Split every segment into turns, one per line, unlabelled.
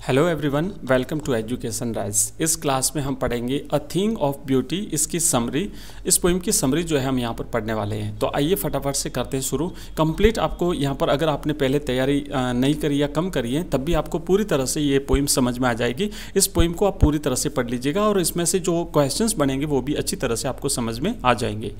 Hello everyone, welcome to education rise. इस class में हम पढ़ेंगे अ थिंग ऑफ ब्यूटी। इसकी समरी, इस पोइम की समरी जो है हम यहाँ पर पढ़ने वाले हैं। तो आइए फटाफट से करते हैं शुरू। कंप्लीट आपको यहाँ पर अगर आपने पहले तैयारी नहीं करी या कम करी है तब भी आपको पूरी तरह से ये पोइम समझ में आ जाएगी। इस पोइम को आप पूरी तरह से पढ़ लीजिएगा और इसमें से जो क्वेश्चंस बनेंगे वो भी अच्छी तरह से आपको समझ में आ जाएंगे।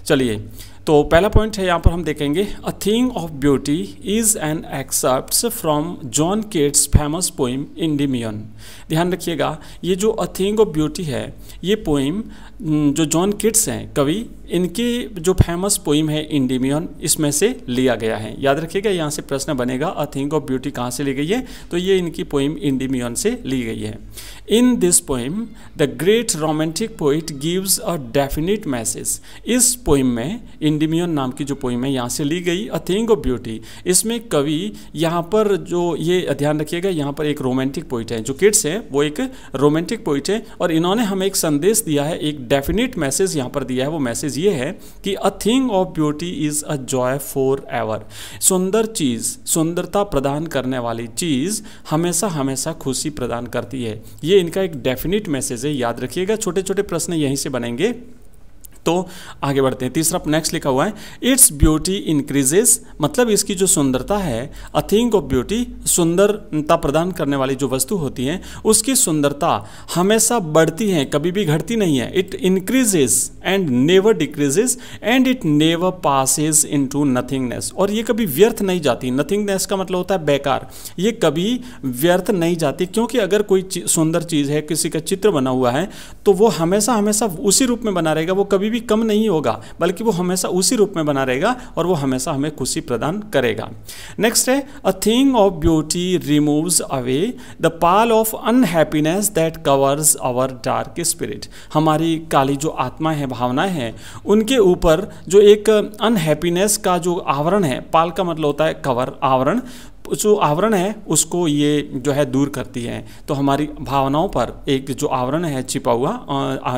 चलिए, तो पहला पॉइंट है यहाँ पर हम देखेंगे a thing of beauty is an excerpt from John Keats famous poem Endymion. ध्यान रखिएगा, ये जो अ थिंग ऑफ ब्यूटी है ये पोइम जो जॉन किट्स हैं कवि, इनकी जो फेमस पोइम है इंडिमियन, इसमें से लिया गया है। याद रखिएगा, यहाँ से प्रश्न बनेगा अ थिंग ऑफ ब्यूटी कहाँ से ली गई है, तो ये इनकी पोइम इंडिमियन से ली गई है। In this poem the great romantic poet gives a definite message. इस पोइम में, इंडिमियन नाम की जो पोइम है यहाँ से ली गई अ थिंग ऑफ ब्यूटी, इसमें कवि यहाँ पर जो ये ध्यान रखिएगा, यहाँ पर एक रोमांटिक पोइट है, जो किड्स है वो एक रोमांटिक पोइट है और इन्होंने हमें एक संदेश दिया है, एक डेफिनिट मैसेज यहाँ पर दिया है। वो मैसेज ये है कि अ thing of beauty is a joy for ever. सुंदर चीज़, सुंदरता प्रदान करने वाली चीज़ हमेशा हमेशा खुशी प्रदान करती है। ये इनका एक डेफिनिट मैसेज है, याद रखिएगा। छोटे छोटे प्रश्न यहीं से बनेंगे। तो आगे बढ़ते हैं। तीसरा नेक्स्ट लिखा हुआ है इट्स ब्यूटी इंक्रीजेस, मतलब इसकी जो सुंदरता है, अ थिंग ऑफ ब्यूटी, सुंदरता प्रदान करने वाली जो वस्तु होती है उसकी सुंदरता हमेशा बढ़ती है, कभी भी घटती नहीं है। It increases and never decreases and it never passes into nothingness. और ये कभी व्यर्थ नहीं जाती। नथिंगनेस का मतलब होता है बेकार। ये कभी व्यर्थ नहीं जाती, क्योंकि अगर कोई सुंदर चीज़ है, किसी का चित्र बना हुआ है, तो वो हमेशा हमेशा उसी रूप में बना रहेगा, वो कभी भी कम नहीं होगा, बल्कि वो हमेशा उसी रूप में बना रहेगा और वो हमेशा हमें खुशी प्रदान करेगा। नेक्स्ट है a thing of beauty removes away the pall of unhappiness that covers our dark spirit. हमारी काली जो आत्मा है, भावनाएं हैं, उनके ऊपर जो एक अनहैप्पीनेस का जो आवरण है, पाल का मतलब होता है कवर, आवरण, जो आवरण है उसको ये जो है दूर करती है। तो हमारी भावनाओं पर एक जो आवरण है छिपा हुआ,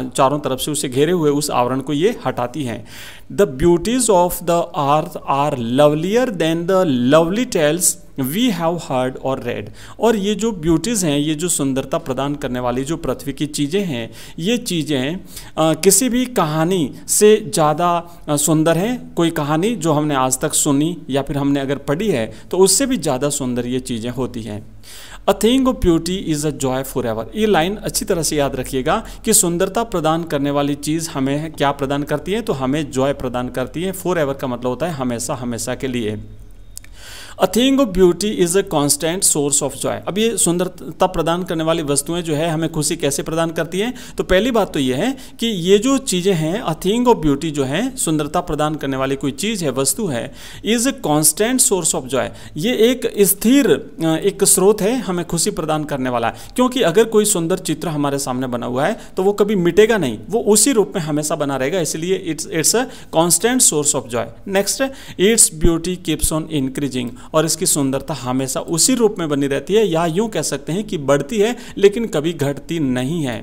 चारों तरफ से उसे घेरे हुए उस आवरण को ये हटाती है। The beauties of the earth are lovelier than the lovely tales we have heard or read. और ये जो ब्यूटीज़ हैं, ये जो सुंदरता प्रदान करने वाली जो पृथ्वी की चीज़ें हैं, ये चीज़ें किसी भी कहानी से ज़्यादा सुंदर हैं। कोई कहानी जो हमने आज तक सुनी या फिर हमने अगर पढ़ी है तो उससे भी ज़्यादा सुंदर ये चीज़ें होती हैं। अ thing of beauty is a joy for ever. ये लाइन अच्छी तरह से याद रखिएगा कि सुंदरता प्रदान करने वाली चीज़ हमें क्या प्रदान करती है, तो हमें जॉय प्रदान करती है। फॉर एवर का मतलब होता है हमेशा हमेशा के लिए। अ thing of beauty is a constant source of Joy. अब ये सुंदरता प्रदान करने वाली वस्तुएं जो है हमें खुशी कैसे प्रदान करती हैं, तो पहली बात तो ये है कि ये जो चीज़ें हैं, अ थिंग ऑफ ब्यूटी जो है, सुंदरता प्रदान करने वाली कोई चीज़ है, वस्तु है, is a constant source of Joy. ये एक स्थिर एक स्रोत है हमें खुशी प्रदान करने वाला। क्योंकि अगर कोई सुंदर चित्र हमारे सामने बना हुआ है तो वो कभी मिटेगा नहीं, वो उसी रूप में हमेशा बना रहेगा, इसलिए it's a constant source of Joy. Next, its beauty keeps on increasing. और इसकी सुंदरता हमेशा उसी रूप में बनी रहती है, या यूं कह सकते हैं कि बढ़ती है लेकिन कभी घटती नहीं है।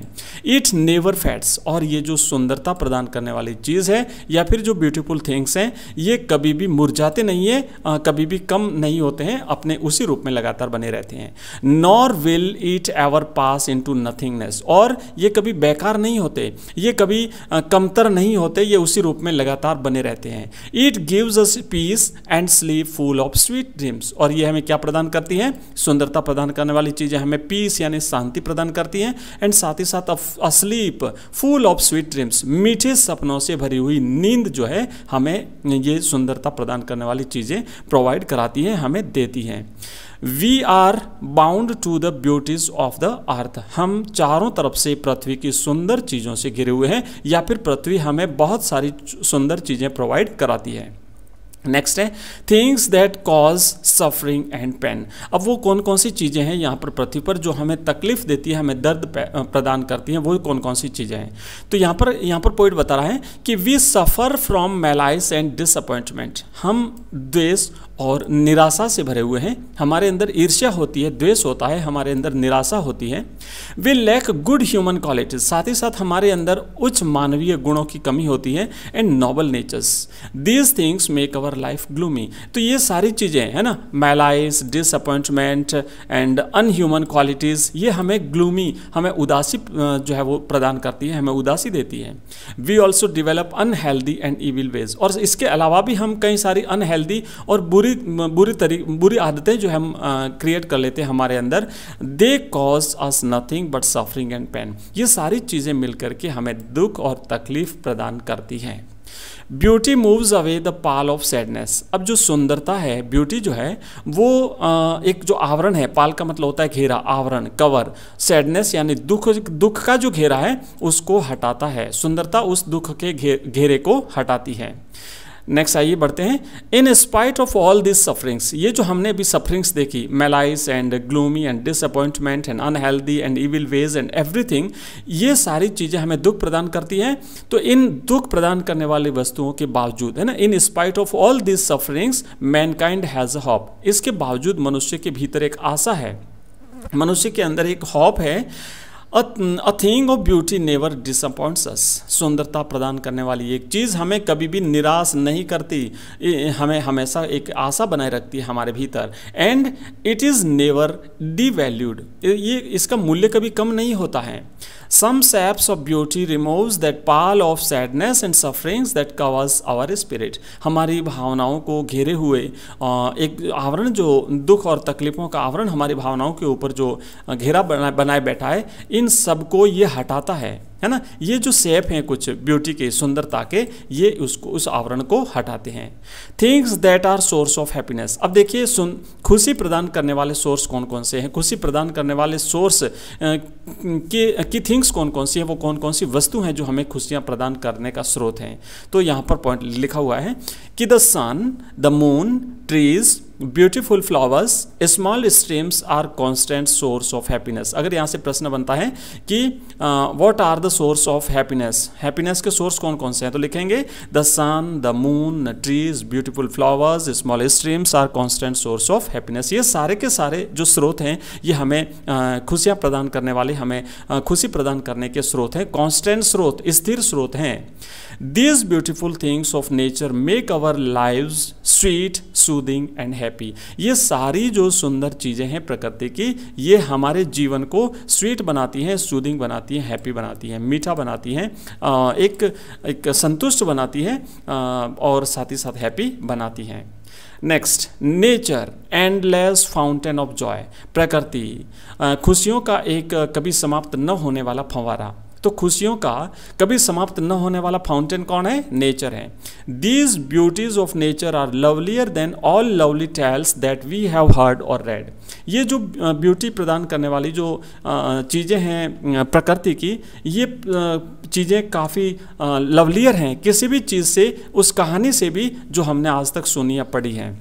It never fades. और ये जो सुंदरता प्रदान करने वाली चीज़ है या फिर जो ब्यूटीफुल थिंग्स हैं, ये कभी भी मुरझाते नहीं है, कभी भी कम नहीं होते हैं, अपने उसी रूप में लगातार बने रहते हैं। Nor will it ever pass into nothingness. और ये कभी बेकार नहीं होते, ये कभी कमतर नहीं होते, ये उसी रूप में लगातार बने रहते हैं। It gives us piece and sleep full of sweet dreams. और ये हमें क्या प्रदान करती हैं, सुंदरता प्रदान करने वाली चीज़ें हमें पीस यानी शांति प्रदान करती हैं, एंड साथ ही साथ asleep full of sweet dreams, मीठे सपनों से भरी हुई नींद जो है हमें ये सुंदरता प्रदान करने वाली चीज़ें प्रोवाइड कराती हैं, हमें देती हैं। We are bound to the beauties of the earth. हम चारों तरफ से पृथ्वी की सुंदर चीज़ों से घिरे हुए हैं, या फिर पृथ्वी हमें बहुत सारी सुंदर चीज़ें प्रोवाइड कराती है। नेक्स्ट है things that cause suffering and pain. अब वो कौन कौन सी चीज़ें हैं यहाँ पर पृथ्वी पर जो हमें तकलीफ देती है, हमें दर्द प्रदान करती हैं, वो कौन कौन सी चीज़ें हैं। तो यहाँ पर पोइट बता रहा है कि we suffer from malaise and disappointment. हम द्वेष और निराशा से भरे हुए हैं, हमारे अंदर ईर्ष्या होती है, द्वेष होता है, हमारे अंदर निराशा होती है। We lack good human qualities, साथ ही साथ हमारे अंदर उच्च मानवीय गुणों की कमी होती है। And noble natures, these things make our life gloomy. तो ये सारी चीज़ें है ना, malaise, disappointment and unhuman qualities, ये हमें ग्लूमी, हमें उदासी जो है वो प्रदान करती है, हमें उदासी देती है। We also develop unhealthy and evil ways, और इसके अलावा भी हम कई सारी अनहेल्दी और बुरी आदतें जो हम क्रिएट कर लेते हैं हमारे अंदर। They cause us nothing but suffering and pain, ये सारी चीज़ें मिलकर के हमें दुख और तकलीफ प्रदान करती हैं। Beauty moves away the pall of sadness, अब जो सुंदरता है, ब्यूटी जो है वो एक जो आवरण है, पाल का मतलब होता है घेरा, आवरण, कवर। सैडनेस यानी दुख का जो घेरा है उसको हटाता है, सुंदरता उस दुख के घेरे को हटाती है। नेक्स्ट आइए बढ़ते हैं। In spite of all this sufferings, ये जो हमने अभी सफरिंग्स देखी, malaise and gloomy and disappointment and unhealthy and evil ways and everything, ये सारी चीज़ें हमें दुख प्रदान करती हैं। तो इन दुख प्रदान करने वाली वस्तुओं के बावजूद, है ना, इन spite of all this sufferings Mankind has a hope, इसके बावजूद मनुष्य के भीतर एक आशा है, मनुष्य के अंदर एक होप है। A thing of beauty never disappoints us, सुंदरता प्रदान करने वाली एक चीज़ हमें कभी भी निराश नहीं करती, हमें हमेशा एक आशा बनाए रखती है हमारे भीतर। And it is never devalued, ये इसका मूल्य कभी कम नहीं होता है। Some shapes of beauty removes that pall of sadness and sufferings that covers our spirit, हमारी भावनाओं को घेरे हुए एक आवरण, जो दुख और तकलीफ़ों का आवरण हमारी भावनाओं के ऊपर जो घेरा बनाए बैठा है, इन सबको ये हटाता है ना। ये जो शेप हैं कुछ ब्यूटी के, सुंदरता के, ये उसको, उस आवरण को हटाते हैं। Things that are source of happiness, अब देखिए खुशी प्रदान करने वाले सोर्स कौन कौन से हैं, खुशी प्रदान करने वाले सोर्स की थिंग्स कौन कौन सी हैं, वो कौन कौन सी वस्तु हैं जो हमें खुशियाँ प्रदान करने का स्रोत हैं। तो यहाँ पर पॉइंट लिखा हुआ है कि the sun, the moon, trees, beautiful flowers, small streams are constant source of happiness. अगर यहाँ से प्रश्न बनता है कि what are the source of happiness, happiness के सोर्स कौन कौन से हैं, तो लिखेंगे the sun, the moon, trees, beautiful flowers, small streams are constant source of happiness. ये सारे के सारे जो स्रोत हैं ये हमें खुशियाँ प्रदान करने वाले, हमें खुशी प्रदान करने के स्रोत हैं, कॉन्स्टेंट स्रोत, स्थिर स्रोत हैं। These beautiful things of nature make our lives sweet, soothing and happy. ये सारी जो सुंदर चीज़ें हैं प्रकृति की, ये हमारे जीवन को स्वीट बनाती हैं, सूदिंग बनाती हैं, हैप्पी बनाती हैं, मीठा बनाती हैं, एक संतुष्ट बनाती हैं और साथ ही साथ हैप्पी बनाती हैं। Next, nature endless fountain of Joy, प्रकृति खुशियों का एक कभी समाप्त न होने वाला फंवारा। तो खुशियों का कभी समाप्त न होने वाला फाउंटेन कौन है, नेचर है। These beauties of nature are lovelier than all lovely tales that we have heard or read. ये जो ब्यूटी प्रदान करने वाली जो चीज़ें हैं प्रकृति की, ये चीज़ें काफ़ी लवलियर हैं किसी भी चीज़ से, उस कहानी से भी जो हमने आज तक सुनी या पढ़ी है।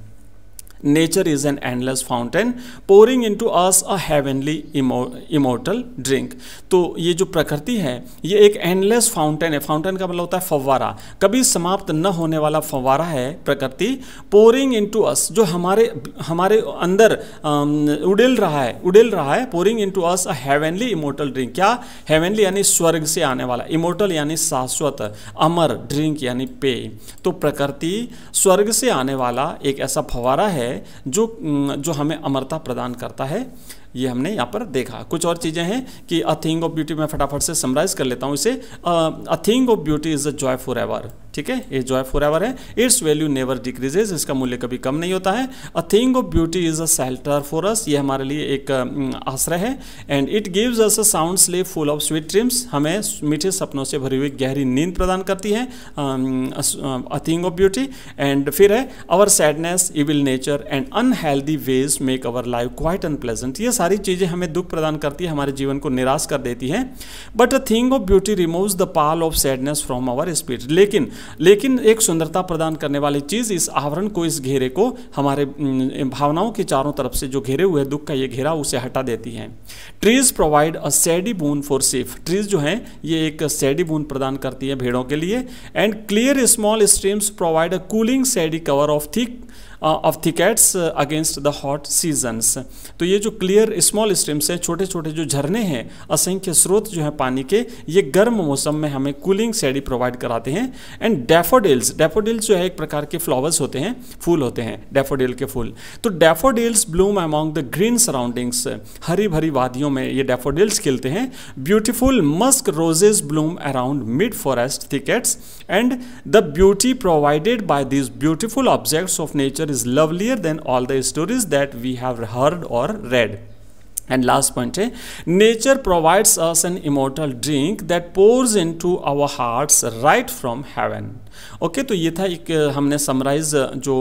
Nature is an endless fountain pouring into us a heavenly immortal drink. तो ये जो प्रकृति है ये एक एंडलेस फाउंटेन है, फाउंटेन का मतलब होता है फव्वारा, कभी समाप्त न होने वाला फव्वारा है प्रकृति। पोरिंग इनटू अस, जो हमारे अंदर उड़ेल रहा है, पोरिंग इनटू अस अ हेवनली इमोर्टल ड्रिंक। क्या, हेवनली यानी स्वर्ग से आने वाला, इमोर्टल यानी शाश्वत, अमर, ड्रिंक यानी पेय। तो प्रकृति स्वर्ग से आने वाला एक ऐसा फव्वारा है जो हमें अमरता प्रदान करता है। ये हमने यहाँ पर देखा। कुछ और चीज़ें हैं कि अ थिंग ऑफ ब्यूटी, मैं फटाफट से समराइज कर लेता हूँ इसे। अ thing of beauty is a joy for ever, ठीक है, ये जॉय फॉर एवर है। इट्स वैल्यू नेवर डिक्रीजेज, इसका मूल्य कभी कम नहीं होता है। A thing of beauty is a shelter for us, ये हमारे लिए एक आश्रय है। And it gives us a sound sleep full of sweet dreams, हमें मीठे सपनों से भरी हुई गहरी नींद प्रदान करती है a thing of beauty. And फिर है our sadness, evil nature and unhealthy ways make our life quite unpleasant. ये सारी चीज़ें हमें दुख प्रदान करती है, हमारे जीवन को निराश कर देती हैं। But a thing of beauty removes the pall of sadness from our spirit. लेकिन एक सुंदरता प्रदान करने वाली चीज़ इस आवरण को, इस घेरे को, हमारे भावनाओं के चारों तरफ से जो घेरे हुए दुख का ये घेरा, उसे हटा देती हैं। Trees provide a सैडी boon for sheep, trees जो हैं ये एक सैडी बून प्रदान करती है भेड़ों के लिए। And clear small streams provide a cooling सैडी cover of thick of thickets against the hot seasons. तो ये जो क्लियर स्मॉल स्ट्रीम्स हैं, छोटे छोटे जो झरने हैं, असंख्य स्रोत जो हैं पानी के, ये गर्म मौसम में हमें कूलिंग शेडी प्रोवाइड कराते हैं। एंड डैफोडिल्स, डैफोडिल्स जो है एक प्रकार के फ्लावर्स होते हैं, फूल होते हैं डैफोडिल के फूल। तो daffodils bloom among the green surroundings, हरी भरी वादियों में ये डैफोडिल्स खिलते हैं। Beautiful musk roses bloom around mid forest thickets and the beauty provided by these beautiful objects of nature is lovelier than all the stories that we have heard or read. And last point है, nature provides us an immortal drink that pours into our hearts right from heaven. Okay, तो ये था एक हमने summarise जो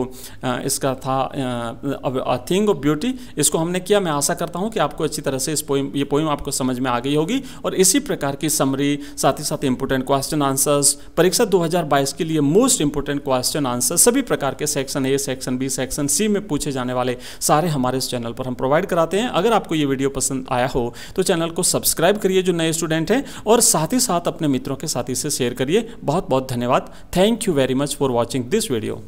इसका था अ thing of beauty, इसको हमने किया। मैं आशा करता हूँ कि आपको अच्छी तरह से ये पोइम आपको समझ में आ गई होगी। और इसी प्रकार की समरी, साथ ही साथ इंपॉर्टेंट क्वेश्चन आंसर्स, परीक्षा 2022 के लिए मोस्ट इंपॉर्टेंट क्वेश्चन आंसर सभी प्रकार के section A, section B, section C में पूछे जाने वाले सारे हमारे इस चैनल पर हम प्रोवाइड कराते हैं। अगर आपको ये वीडियो पसंद आया हो तो चैनल को सब्सक्राइब करिए जो नए स्टूडेंट हैं, और साथ ही साथ अपने मित्रों के साथ इसे शेयर करिए। बहुत बहुत धन्यवाद। Thank you very much for watching this video.